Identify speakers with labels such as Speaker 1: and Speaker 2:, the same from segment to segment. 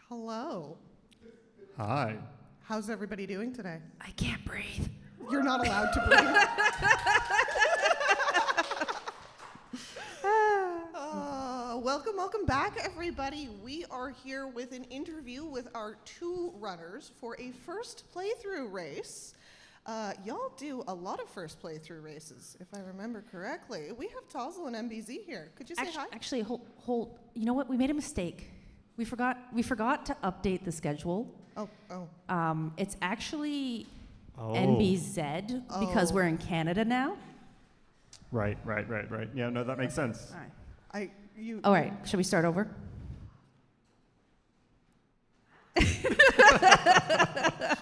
Speaker 1: Hello.
Speaker 2: Hi.
Speaker 1: How's everybody doing today?
Speaker 3: I can't breathe.
Speaker 1: You're not allowed to breathe. Welcome back, everybody. We are here with an interview with our two runners for a first playthrough race. Y'all do a lot of first playthrough races, if I remember correctly. We have t0zzle and enbyzee here. Could you say hi?
Speaker 3: Actually, hold. You know what? We made a mistake. We forgot to update the schedule. It's actually enbyzee because we're in Canada now.
Speaker 2: Right. Yeah, no, that makes sense.
Speaker 3: All right. All right, shall we start over?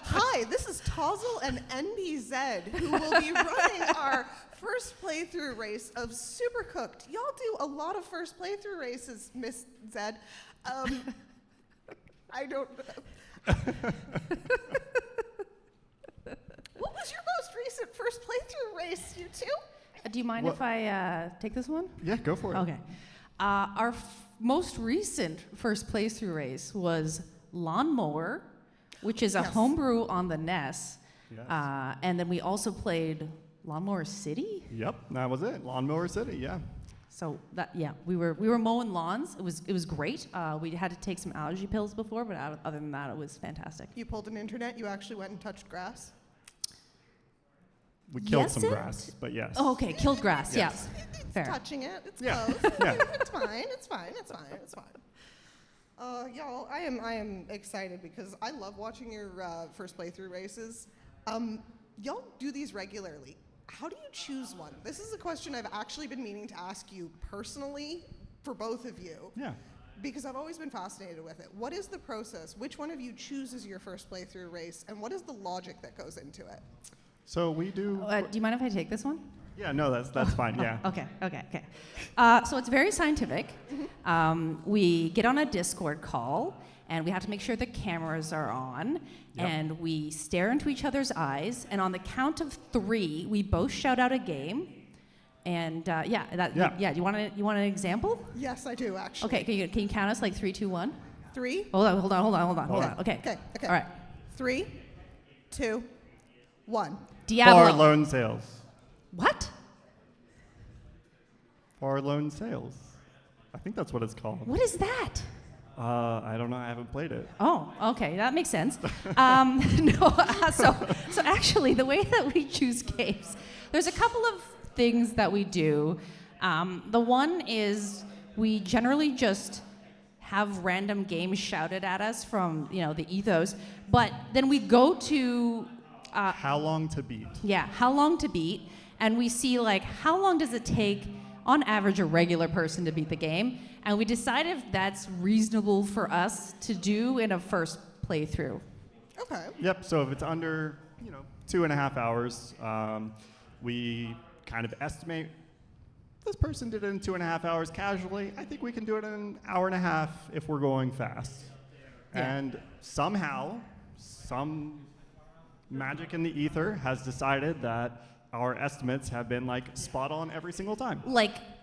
Speaker 1: Hi, this is t0zzle and enbyzee, who will be running our first playthrough race of Super Cooked. Y'all do a lot of first playthrough races, Miss Zed. I don't know. What was your most recent first playthrough race, you two?
Speaker 3: Do you mind if I take this one?
Speaker 2: Yeah, go for it.
Speaker 3: Okay. Our most recent first playthrough race was Lawnmower, which is a homebrew on the NES.
Speaker 2: Yes.
Speaker 3: And then we also played Lawnmower City.
Speaker 2: Yep, that was it. Lawnmower City, yeah.
Speaker 3: So we were mowing lawns. It was great. We had to take some allergy pills before, but other than that, it was fantastic.
Speaker 1: You pulled an internet. You actually went and touched grass.
Speaker 2: We killed some grass, but yes.
Speaker 3: Oh, okay, killed grass.
Speaker 2: Yes.
Speaker 3: Yeah,
Speaker 1: It's
Speaker 3: fair.
Speaker 1: touching it. It's
Speaker 2: Yeah.
Speaker 1: close.
Speaker 2: Yeah.
Speaker 1: It's fine. Y'all, I am excited because I love watching your first playthrough races. Y'all do these regularly. How do you choose one? This is a question I've actually been meaning to ask you personally for both of you.
Speaker 2: Yeah.
Speaker 1: Because I've always been fascinated with it. What is the process? Which one of you chooses your first playthrough race, and what is the logic that goes into it?
Speaker 2: So we do...
Speaker 3: Do you mind if I take this one?
Speaker 2: Yeah, no, that's fine, yeah.
Speaker 3: Okay. So it's very scientific. We get on a Discord call, and we have to make sure the cameras are on, and we stare into each other's eyes, and on the count of 3, we both shout out a game. And do you want an example?
Speaker 1: Yes, I do, actually.
Speaker 3: Okay, can you count us like 3, 2, 1?
Speaker 1: 3.
Speaker 3: Hold on. Okay. All right.
Speaker 1: 3, 2, 1.
Speaker 3: Diablo.
Speaker 2: Far Loan Sales.
Speaker 3: What?
Speaker 2: Far Loan Sales. I think that's what it's called.
Speaker 3: What is that?
Speaker 2: I don't know. I haven't played it.
Speaker 3: Oh, okay, that makes sense. So actually, the way that we choose games, there's a couple of things that we do. The one is we generally just have random games shouted at us from the ethos, but then we go to
Speaker 2: How Long to Beat.
Speaker 3: Yeah, how long to beat, and we see how long does it take on average a regular person to beat the game, and we decide if that's reasonable for us to do in a first playthrough.
Speaker 1: Okay.
Speaker 2: Yep, so if it's under 2.5 hours, we kind of estimate this person did it in 2.5 hours casually. I think we can do it in an hour and a half if we're going fast.
Speaker 3: Yeah.
Speaker 2: And somehow, some magic in the ether has decided that our estimates have been spot on every single time.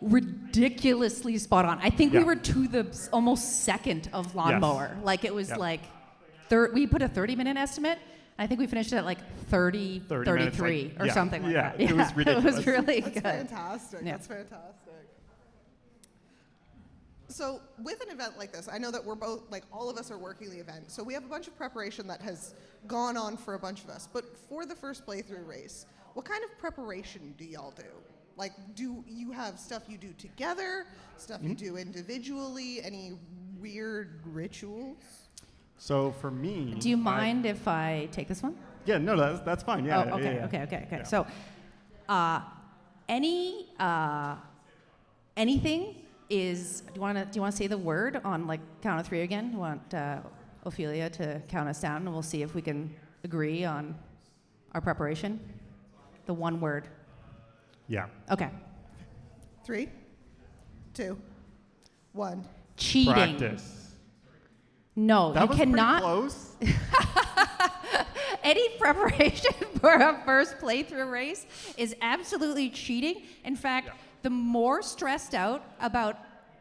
Speaker 3: Ridiculously spot on. I think we were to the almost second of Lawnmower.
Speaker 2: Yes.
Speaker 3: It was we put a 30-minute estimate. I think we finished it at 30 33 or something like that.
Speaker 2: It was ridiculous.
Speaker 3: It was really
Speaker 1: That's
Speaker 3: good.
Speaker 1: fantastic.
Speaker 3: Yeah.
Speaker 1: That's fantastic. So with an event like this, I know that we're both, all of us are working the event. So we have a bunch of preparation that has gone on for a bunch of us. But for the first playthrough race, what kind of preparation do y'all do? Do you have stuff you do together, stuff you do individually, any weird rituals?
Speaker 2: So for me...
Speaker 3: Do you mind if I take this one?
Speaker 2: Yeah, no, that's fine. Yeah.
Speaker 3: Oh, okay,
Speaker 2: yeah.
Speaker 3: okay.
Speaker 2: Yeah.
Speaker 3: So, anything is. Do you want to say the word on count of 3 again? You want Ophelia to count us down, and we'll see if we can agree on our preparation. The one word.
Speaker 2: Yeah.
Speaker 3: Okay.
Speaker 1: 3, 2, 1.
Speaker 3: Cheating.
Speaker 2: Practice.
Speaker 3: No,
Speaker 2: That
Speaker 3: you
Speaker 2: was
Speaker 3: cannot.
Speaker 2: pretty close.
Speaker 3: Any preparation for a first playthrough race is absolutely cheating. In fact, the more stressed out about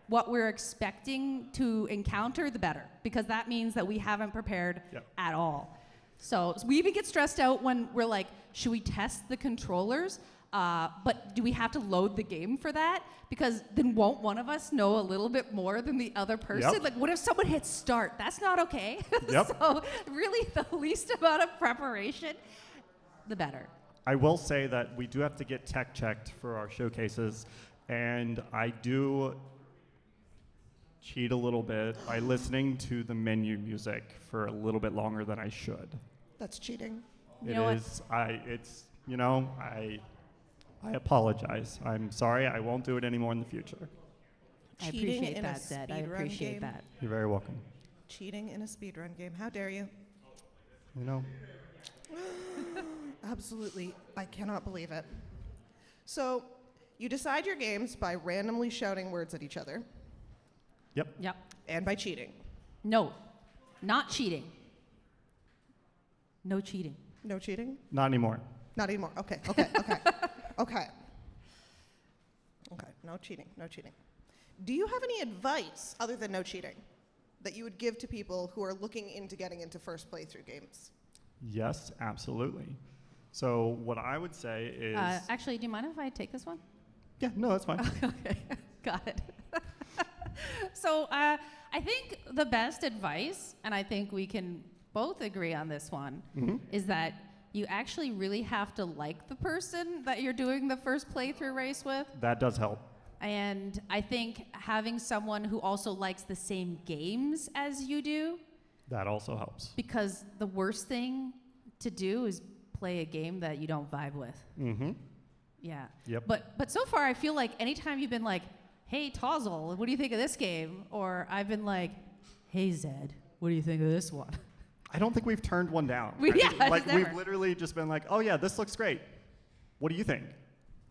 Speaker 3: what we're expecting to encounter, the better, because that means that we haven't prepared at all. So we even get stressed out when we're like, should we test the controllers? But do we have to load the game for that? Because then won't one of us know a little bit more than the other person?
Speaker 2: Yep.
Speaker 3: Like, what if someone hits start? That's not okay.
Speaker 2: Yep.
Speaker 3: So really, the least amount of preparation, the better.
Speaker 2: I will say that we do have to get tech checked for our showcases, and I do cheat a little bit by listening to the menu music for a little bit longer than I should.
Speaker 1: That's cheating.
Speaker 2: I apologize. I'm sorry. I won't do it anymore in the future.
Speaker 3: I
Speaker 1: Cheating
Speaker 3: appreciate
Speaker 1: in a
Speaker 3: that, Zed. I
Speaker 1: speedrun
Speaker 3: appreciate
Speaker 1: game?
Speaker 3: that.
Speaker 2: You're very welcome.
Speaker 1: Cheating in a speedrun game. How dare you?
Speaker 2: You know,
Speaker 1: Absolutely. I cannot believe it. So, you decide your games by randomly shouting words at each other
Speaker 2: yep.
Speaker 3: Yep.
Speaker 1: and by cheating.
Speaker 3: No, not cheating. No cheating.
Speaker 1: No cheating?
Speaker 2: Not anymore.
Speaker 1: Not anymore. Okay. Okay. No cheating. No cheating. Do you have any advice other than no cheating that you would give to people who are looking into getting into first playthrough games?
Speaker 2: Yes, absolutely. So what I would say is...
Speaker 3: Actually, do you mind if I take this one?
Speaker 2: yeah, no, that's fine.
Speaker 3: Okay, got it. So I think the best advice, and I think we can both agree on this one, is that you actually really have to like the person that you're doing the first playthrough race with.
Speaker 2: That does help.
Speaker 3: And I think having someone who also likes the same games as you do,
Speaker 2: That also helps.
Speaker 3: because the worst thing to do is play a game that you don't vibe with.
Speaker 2: Mm-hmm.
Speaker 3: Yeah.
Speaker 2: Yep.
Speaker 3: But so far, I feel like anytime you've been like, hey, t0zzle, what do you think of this game? Or I've been like, hey, Zed, what do you think of this one?
Speaker 2: I don't think we've turned one down.
Speaker 3: Yeah,
Speaker 2: Like,
Speaker 3: never.
Speaker 2: we've literally just been like, oh, yeah, this looks great. What do you think?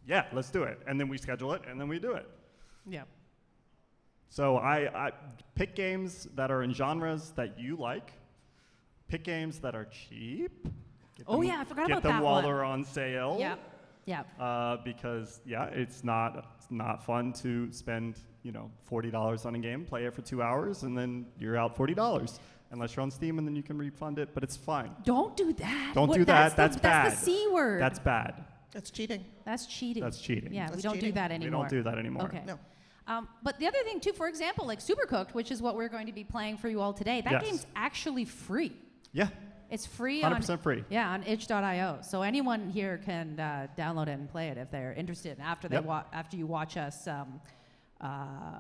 Speaker 2: Yeah, let's do it. And then we schedule it, and then we do it.
Speaker 3: Yeah.
Speaker 2: So I pick games that are in genres that you like. Pick games that are cheap. Get
Speaker 3: Oh,
Speaker 2: them-
Speaker 3: yeah, I forgot
Speaker 2: get
Speaker 3: about
Speaker 2: them
Speaker 3: that
Speaker 2: while
Speaker 3: one.
Speaker 2: they're on sale.
Speaker 3: Yeah. Yeah.
Speaker 2: Because it's not fun to spend $40 on a game, play it for 2 hours, and then you're out $40 unless you're on Steam, and then you can refund it. But it's fine.
Speaker 3: Don't do that.
Speaker 2: Don't do that. That's bad.
Speaker 3: That's the C word.
Speaker 2: That's bad.
Speaker 1: That's cheating.
Speaker 3: That's cheating.
Speaker 2: That's cheating.
Speaker 3: Yeah,
Speaker 1: That's
Speaker 3: we don't
Speaker 1: cheating.
Speaker 3: do that
Speaker 2: We
Speaker 3: anymore.
Speaker 2: don't do that anymore.
Speaker 3: Okay.
Speaker 1: No.
Speaker 3: But the other thing too, for example, like Supercooked, which is what we're going to be playing for you all today, that
Speaker 2: Yes.
Speaker 3: game's actually free.
Speaker 2: Yeah,
Speaker 3: It's free
Speaker 2: 100% free.
Speaker 3: Yeah, on itch.io. So anyone here can download it and play it if they're interested. After they
Speaker 2: Yep.
Speaker 3: after you watch us, are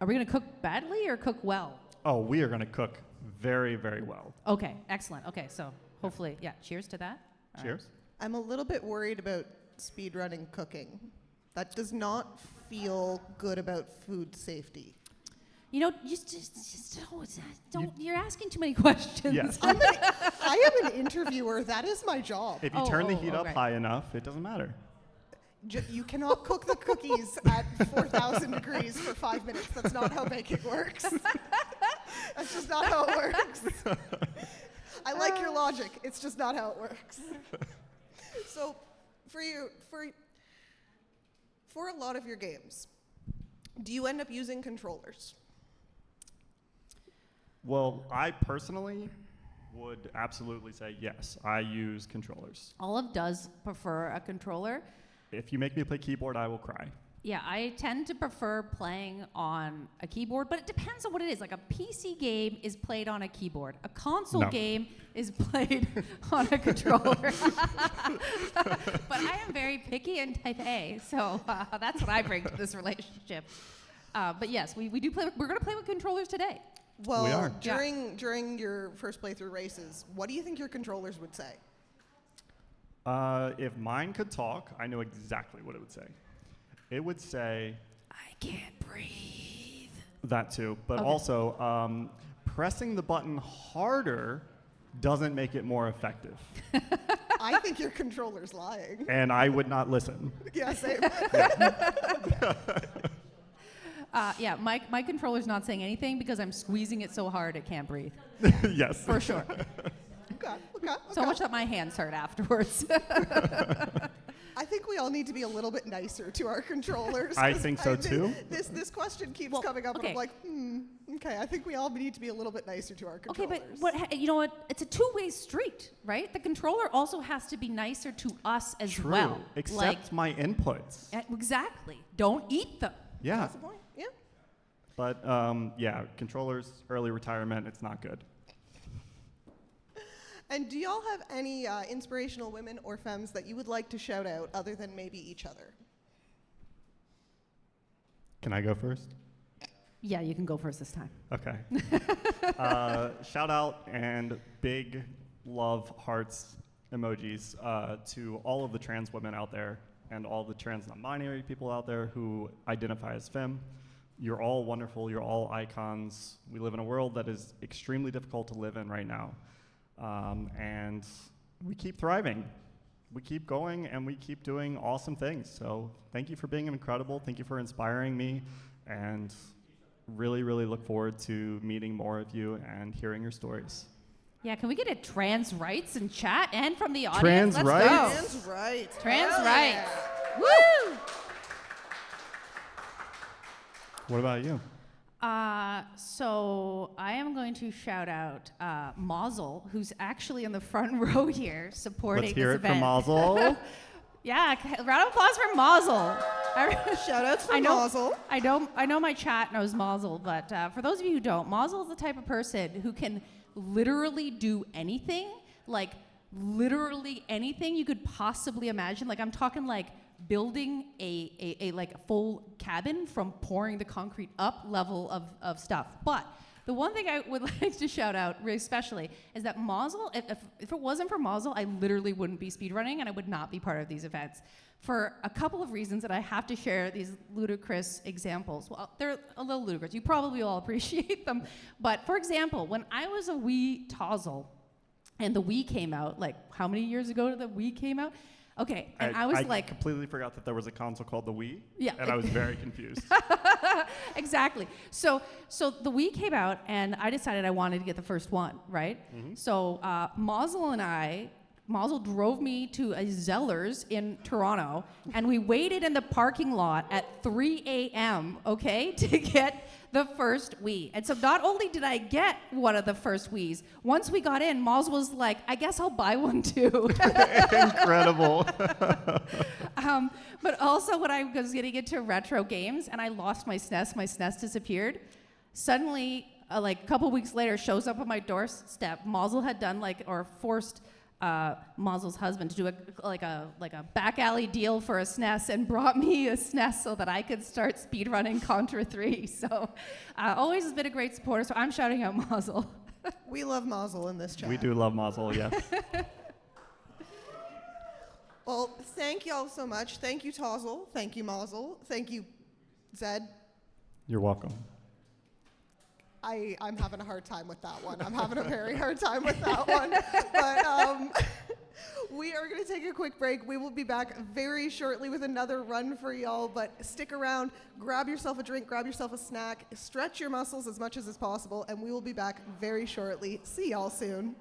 Speaker 3: we going to cook badly or cook well?
Speaker 2: Oh, we are going to cook very, very well.
Speaker 3: Okay, excellent. Okay, so hopefully, yeah. Cheers to that. All right.
Speaker 2: Cheers.
Speaker 1: I'm a little bit worried about speedrunning cooking. That does not feel good about food safety.
Speaker 3: You know, just don't. You're asking too many questions.
Speaker 2: Yes.
Speaker 1: I am an interviewer. That is my job.
Speaker 2: If you turn the heat up
Speaker 3: okay.
Speaker 2: high enough, it doesn't matter.
Speaker 1: You cannot cook the cookies at 4,000 degrees for 5 minutes. That's not how baking works. That's just not how it works. I like your logic. It's just not how it works. So, for a lot of your games, do you end up using controllers?
Speaker 2: Well, I personally would absolutely say yes. I use controllers.
Speaker 3: Olive does prefer a controller.
Speaker 2: If you make me play keyboard, I will cry.
Speaker 3: Yeah, I tend to prefer playing on a keyboard, but it depends on what it is. Like a PC game is played on a keyboard. A console
Speaker 2: No.
Speaker 3: game is played on a controller. But I am very picky and type A, so that's what I bring to this relationship. But yes, we do play. We're going to play with controllers today.
Speaker 1: Well,
Speaker 2: We are.
Speaker 1: during your first playthrough races, what do you think your controllers would say?
Speaker 2: If mine could talk, I know exactly what it would say. It would say
Speaker 3: I can't breathe.
Speaker 2: that too, but
Speaker 3: Okay.
Speaker 2: also pressing the button harder doesn't make it more effective.
Speaker 1: I think your controller's lying.
Speaker 2: And I would not listen.
Speaker 1: Yeah, same.
Speaker 3: Yeah, my controller's not saying anything because I'm squeezing it so hard it can't breathe.
Speaker 2: Yes.
Speaker 3: For sure.
Speaker 1: Okay.
Speaker 3: So much that my hands hurt afterwards.
Speaker 1: I think we all need to be a little bit nicer to our controllers.
Speaker 2: I think so too.
Speaker 1: This question keeps coming up, and I'm like, okay. I think we all need to be a little bit nicer to our controllers.
Speaker 3: Okay, but you know what? It's a two-way street, right? The controller also has to be nicer to us as
Speaker 2: True.
Speaker 3: well.
Speaker 2: Accept my inputs.
Speaker 3: Exactly. Don't eat them.
Speaker 2: Yeah.
Speaker 1: That's the point. Yeah.
Speaker 2: But yeah, controllers, early retirement, it's not good.
Speaker 1: And do y'all have any inspirational women or femmes that you would like to shout out other than maybe each other?
Speaker 2: Can I go first?
Speaker 3: Yeah, you can go first this time.
Speaker 2: Okay. Shout out and big love hearts emojis to all of the trans women out there and all the trans non-binary people out there who identify as femme. You're all wonderful. You're all icons. We live in a world that is extremely difficult to live in right now. And we keep thriving. We keep going, and we keep doing awesome things. So thank you for being incredible. Thank you for inspiring me. And really, really look forward to meeting more of you and hearing your stories.
Speaker 3: Yeah, can we get a trans rights in chat and from the
Speaker 2: Trans
Speaker 3: audience? Let's
Speaker 2: rights?
Speaker 3: go.
Speaker 1: Trans rights.
Speaker 3: Trans
Speaker 1: Hell
Speaker 3: rights.
Speaker 1: yeah.
Speaker 3: Woo!
Speaker 2: What about you?
Speaker 3: So I am going to shout out Mazel, who's actually in the front row here supporting
Speaker 2: Let's hear
Speaker 3: this
Speaker 2: it
Speaker 3: event.
Speaker 2: from Mazel.
Speaker 3: Yeah, round of applause for Mazel.
Speaker 1: Shout outs for
Speaker 3: I know,
Speaker 1: Mazel.
Speaker 3: I know my chat knows Mazel, but for those of you who don't, Mazel is the type of person who can literally do anything, like literally anything you could possibly imagine. Like I'm talking like building a like a full cabin from pouring the concrete up level of stuff. But the one thing I would like to shout out really especially is that Mazel, if it wasn't for Mazel, I literally wouldn't be speedrunning and I would not be part of these events for a couple of reasons that I have to share these ludicrous examples. Well, they're a little ludicrous. You probably all appreciate them. But for example, when I was a wee t0zzle and the Wii came out, like how many years ago did the Wii came out? Okay, and I was like...
Speaker 2: completely forgot that there was a console called the Wii.
Speaker 3: Yeah.
Speaker 2: And I was very confused.
Speaker 3: Exactly. So the Wii came out, and I decided I wanted to get the first one, right?
Speaker 2: Mm-hmm.
Speaker 3: So Mazel drove me to a Zellers in Toronto, and we waited in the parking lot at 3 a.m., okay, to get the first Wii. And so not only did I get one of the first Wiis, once we got in, Mazel was like, I guess I'll buy one too.
Speaker 2: Incredible.
Speaker 3: But also when I was getting into retro games and I lost my SNES disappeared, suddenly, like a couple weeks later, shows up on my doorstep. Mazel had done forced Mazel's husband to do a back alley deal for a SNES and brought me a SNES so that I could start speedrunning Contra 3. So always has been a great supporter, so I'm shouting out Mazel.
Speaker 1: We love Mazel in this chat.
Speaker 2: We do love Mazel, yes.
Speaker 1: Well, thank y'all so much. Thank you, t0zzle. Thank you, Mazel. Thank you, Zed.
Speaker 2: You're welcome.
Speaker 1: I'm having a hard time with that one. I'm having a very hard time with that one. But we are going to take a quick break. We will be back very shortly with another run for y'all. But stick around, grab yourself a drink, grab yourself a snack, stretch your muscles as much as is possible, and we will be back very shortly. See y'all soon.